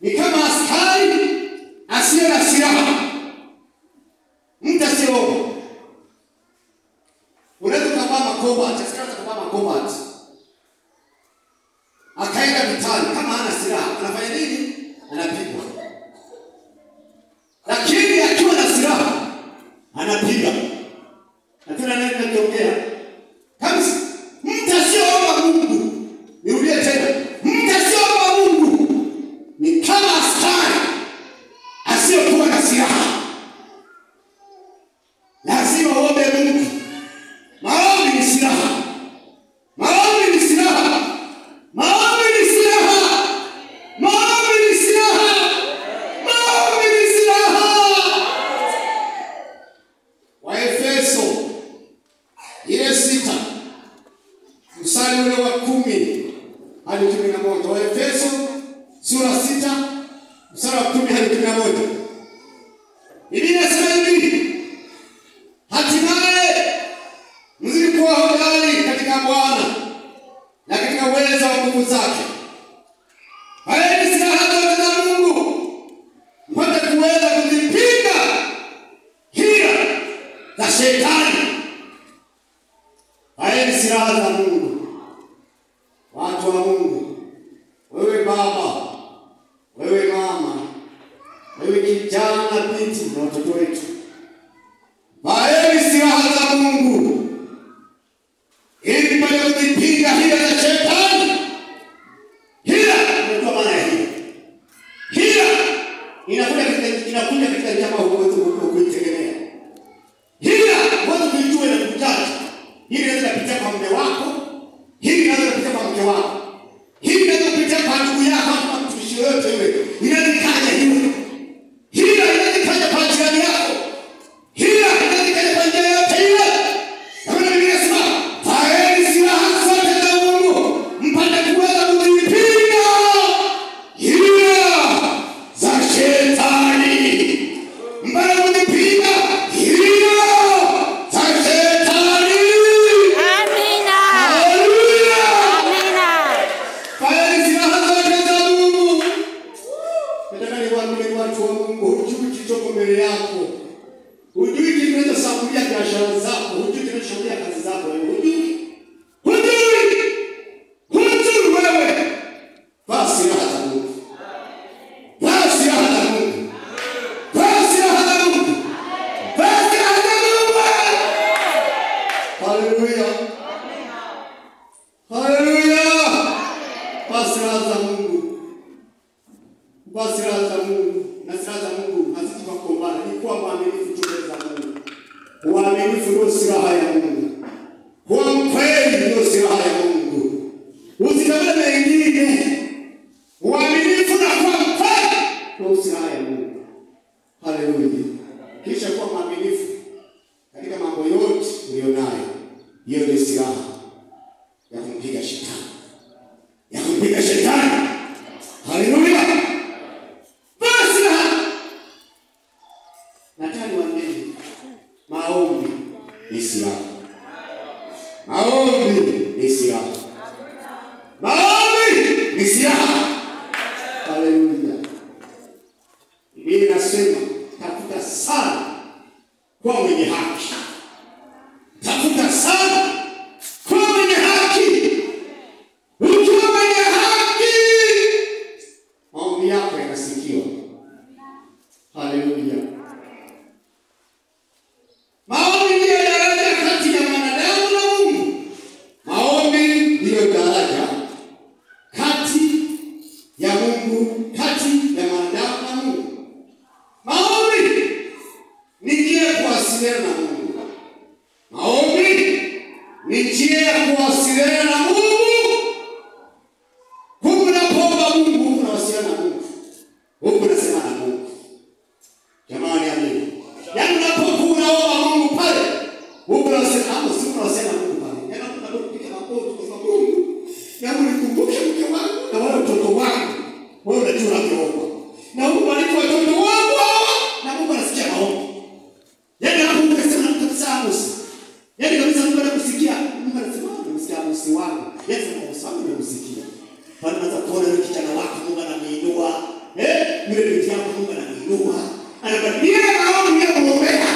ni kama askari asiye na silaha. Mtu asiyeoga. Unaweza kuvaa combat, askari kuvaa combat. Akaenda vitani kama hana silaha, anafanya nini? Anapigwa. Lakini akiwa na silaha, anapiga. Na tuna nani tunaongea? Kama mtu asiyeomba Mungu, nirudie tena. Mtu asiyeomba Mungu ni kama askari asiyekuwa na silaha. Lazima uombe Mungu. Maombi ni silaha. Maombi ni silaha. Maombi ni silaha. Maombi ni silaha. Maombi ni silaha. Waefeso ile 6 mstari ule wa 10 hadi 11. Waefeso sura 6 mstari wa 10 hadi 11. Biblia inasema hivi: hatimaye mzidi kuwa hodari katika Bwana na katika uwezo wa nguvu zake. Vaeni silaha zote za Mungu mpate kuweza kuzipinga hila za shetani. Vaeni silaha za Mungu. Watu wa Mungu, wewe baba, wewe mama, wewe kijana, binti na watoto wetu, vaeni silaha za Mungu ili mpate kuzipinga hila za shetani. Hila ndio maana ya hila. Hila inakuja katika jambo huwezi kuitegemea. Hila wewe kujua na kujaji. Hili inaweza kupita kwa mume wako, hili inaweza kupita kwa mke wako, hili inaweza kupita kwa ndugu yako au mtumishi yote yule. Inaweza kaja hiyo. Hila inaweza kaja kwa jirani yako. Hila inaweza kaja kwa njia yote ile. Kama Biblia inasema, vaeni silaha zote za Mungu mpate kuweza kuzipinga hila za shetani. Mpate kuzipinga hila za shetani. Amina. Haleluya. Amina. Vaeni silaha zote za Mungu. Nataka niwaambie watu wa Mungu, hujui kilichoko mbele yako. Hujui kinachoshambulia biashara zako, hujui kinachoshambulia kazi zako, hujui. Hujui wewe. Vaa silaha za Mungu. Vaa silaha za Mungu. Vaa silaha za Mungu. Vaa silaha za Mungu. Haleluya. Haleluya. Vaa silaha za Mungu. Vaa silaha za Mungu. Na silaha za Mungu haziji kwa kugombana, ni kuwa mwaminifu mbele za Mungu. Uaminifu ndio silaha ya Mungu. Kuwa mkweli ndio silaha ya Mungu. Usitabele mengine. Uaminifu na kuwa mkweli ndio silaha ya Mungu. Haleluya. Kisha kuwa mwaminifu katika mambo yote ulionayo. Hiyo ndio silaha ya kumpiga shetani. Ya kumpiga shetani. Haleluya. Basi nataka niwaambie, maombi ni silaha. Maombi ni silaha. Maombi ni silaha. Haleluya. Biblia inasema, tafuta sana kwa mwenye haki. Tafuta sana kwa mwenye haki. Ukiwa mwenye haki, maombi yako yanasikiwa. Haleluya. Maombi ndiyo daraja kati ya mwanadamu na Mungu. Maombi ndiyo daraja kati ya Mungu, kati ya mwanadamu na Mungu. Maombi ni njia ya kuwasiliana na Mungu. Maombi ni njia ya kuwasiliana na Mungu. Huku unapoomba Mungu, unawasiliana na Mungu. Huku unasema na Mungu. Jamani, amina. Yaani unapokuwa unaomba Mungu pale, huku unasema na Mungu, unasema na Mungu pale. Yaani unapopiga magoti kwa Mungu, yaani nikumbuke mke wangu na wale watoto wangu. Wewe unajua Yeye maombi ya kuombea.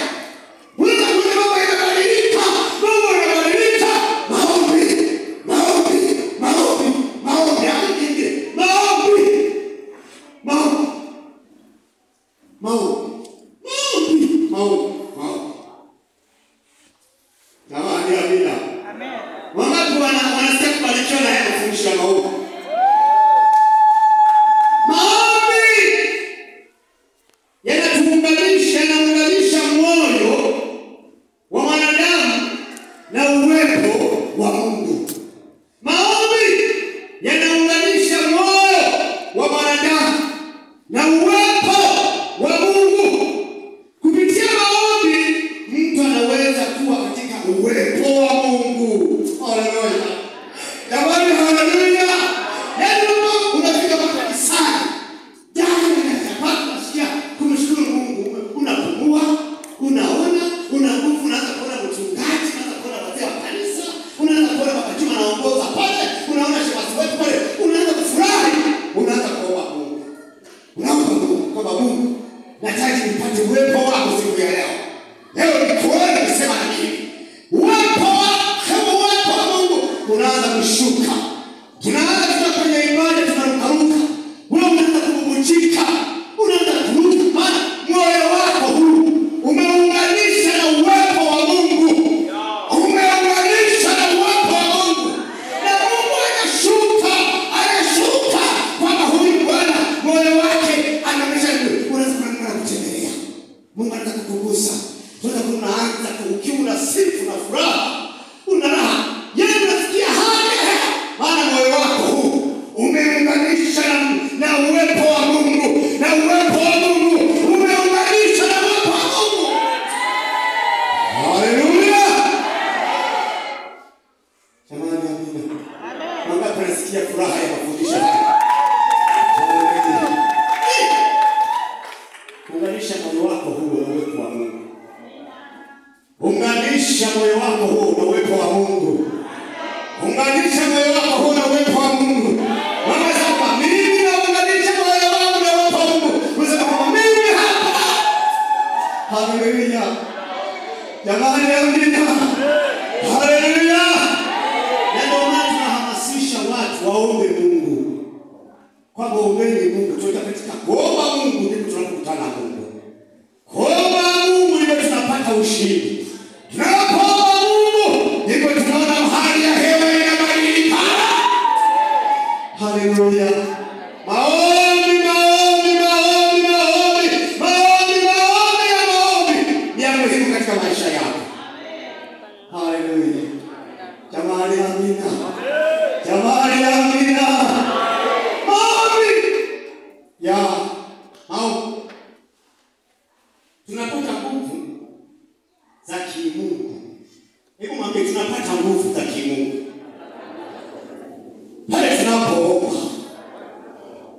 Wewe mambo yanabadilika. Mambo yanabadilika. Maombi. Jamani amina. Amen. Wangapi wanasikia kubarikiwa na yeye kufundisha maombi? Yanaunganisha moyo wa mwanadamu na uwepo wa Mungu. Maombi yanaunganisha moyo wa mwanadamu na uwepo wa Mungu. Kupitia maombi mtu anaweza kuwa katika uwepo wa Mungu. Haleluya. Jamani haleluya. Yaani unafika kanisani. Unaona, una nguvu, unaanza kuona mchungaji, unaanza kuona wazee wa kanisa, unaanza kuona makachuma anaongoza pale, unaona shemasi wetu pale, unaanza kufurahi, unaanza kuomba Mungu. Unaomba Mungu kwamba Mungu, nataka nipate uwepo wako siku ya leo. Leo nikuone nisema na mimi. Uwepo wa Mungu unaanza kushuka. Tunaanza kufanya ibada, tunaruka. Wewe unaanza kububujika. Unaanza kuruka maana moyo wako huu umeunganisha na uwepo wa Mungu. Umeunganisha na uwepo wa Mungu. Na Mungu anashuka kwamba huyu Bwana moyo wake anaonyesha unaanza kutembelea. Mungu anataka kukugusa. Unaanza ukiwa na sifa na furaha. Una raha. Yeye unasikia haya. Maana moyo wako huu umeunganisha na uwepo wa Mungu. Na uwepo wa Mungu umeunganisha na uwepo wa Mungu. Haleluya. Jamani amina. Wangapi wanasikia furaha ya mafundisho haya? Haleluya. Unganisha moyo wako huu na uwepo wa Mungu. Unganisha moyo wako huu na uwepo wa Mungu. Unganisha moyo wako huu na uwepo wa Mungu. Wanasema mimi naunganisha moyo wangu na uwepo wa Mungu. Unasema mimi hapa. Haleluya. Jamani amina. Haleluya. Ndio maana tunahamasisha watu waombe Mungu. Kwamba ombeni Mungu. Tuta katika kuomba Mungu ndipo tunakutana na Mungu. Kuomba Mungu ndipo tunapata ushindi. Tunapoomba Mungu ndipo tunaona hali ya hewa inabadilika. Haleluya. Maombi ya muhimu katika maisha yako. Haleluya. Jamani amina. Jamani amina. Tunapata nguvu za kimungu. Hebu mwambie tunapata nguvu za kimungu. Pale tunapoomba.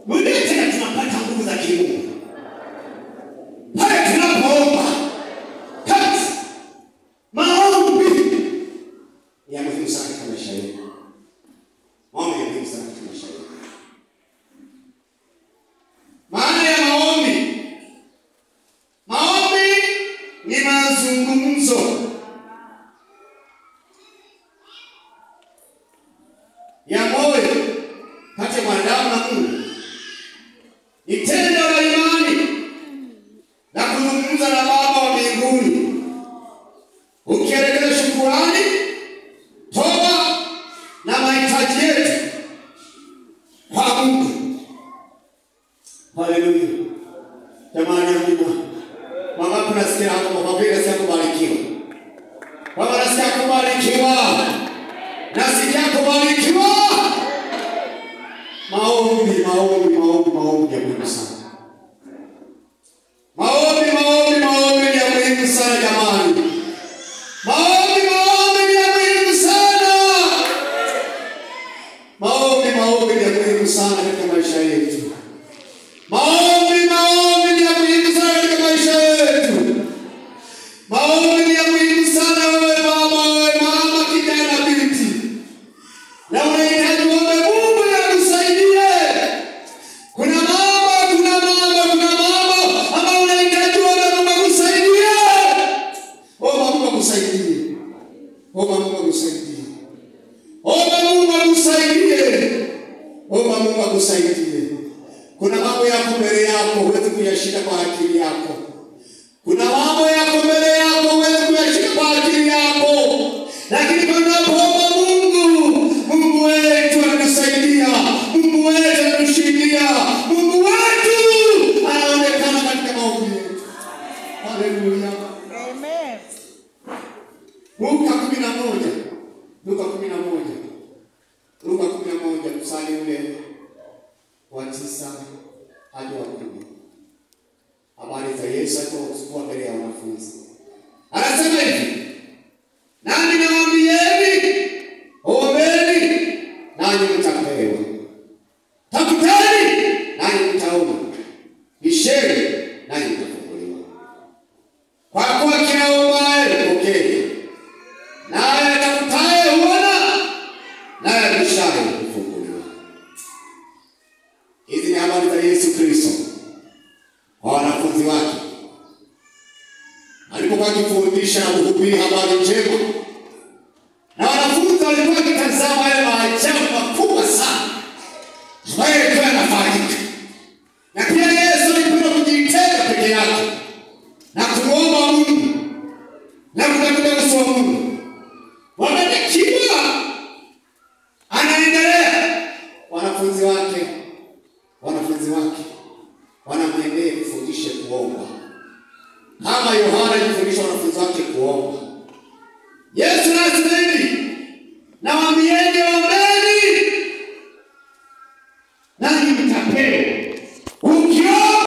Mwambie tena tunapata nguvu za kimungu. Pale tunapoomba. Kati maombi ya muhimu sana katika maisha yetu. Maombi ya muhimu sana katika maisha yetu. Maana ya maombi. Maombi ni mazungumzo ya moyo kati ya mwanadamu na Mungu. Ni tendo la imani na kuzungumza na Baba wa mbinguni. Ukielekeza shukrani, toba na mahitaji yetu kwa Mungu. Haleluya. Jamani amina. Wangapi nasikia hapo kwa vile sasa kubarikiwa. Baba nasikia kubarikiwa. Nasikia kubarikiwa. Maombi ya muhimu sana. Maombi ya muhimu sana jamani. Maombi ya muhimu sana. Maombi ya muhimu sana katika maisha yetu. Maombi ya muhimu sana katika maisha yetu. Maombi ya muhimu sana wewe baba, wewe mama, kijana, binti. Na unahitaji uombe Mungu akusaidie. Kuna mambo ambao unahitaji uombe akusaidie. Kuna mambo yako mbele yako huwezi kuyashika kwa akili yako. Kuna mambo yako mbele yako huwezi kuyashika kwa akili yako. Lakini tunapoomba Mungu wetu anatusaidia. Mungu wetu anatushindia. Mungu wetu anaonekana katika maombi yetu. Haleluya. Amen. Luka 11 mstari ule wa 9 hadi wa 10. Habari za Yesu alipokuwa mbele ya wanafunzi. Anasema hivi: nami nawaambieni, ombeni nanyi mtapewa. Tafuteni nanyi mtaona. Bisheni nanyi mtafunguliwa. Kwa kuwa kila aombaye hupokea, naye atafutaye huona, naye abishaye hufunguliwa. Hizi ni habari za Yesu Kristo kwa wanafunzi wake. Alipokuwa akifundisha na kuhubiri habari njema, na wanafunzi walikuwa wakitazama yale maajabu makubwa sana ambayo yalikuwa yanafanyika. Na pia Yesu alikuwa kujitenga peke yake na kumwomba Mungu na kutafuta uso wa Mungu. Wakati kiwa anaendelea, wanafunzi wake wanamwendea kufundisha kuomba, kama Yohana alifundisha wanafunzi wake kuomba. Yesu anasema hivi: nawaambieni, ombeni nanyi mtapewa.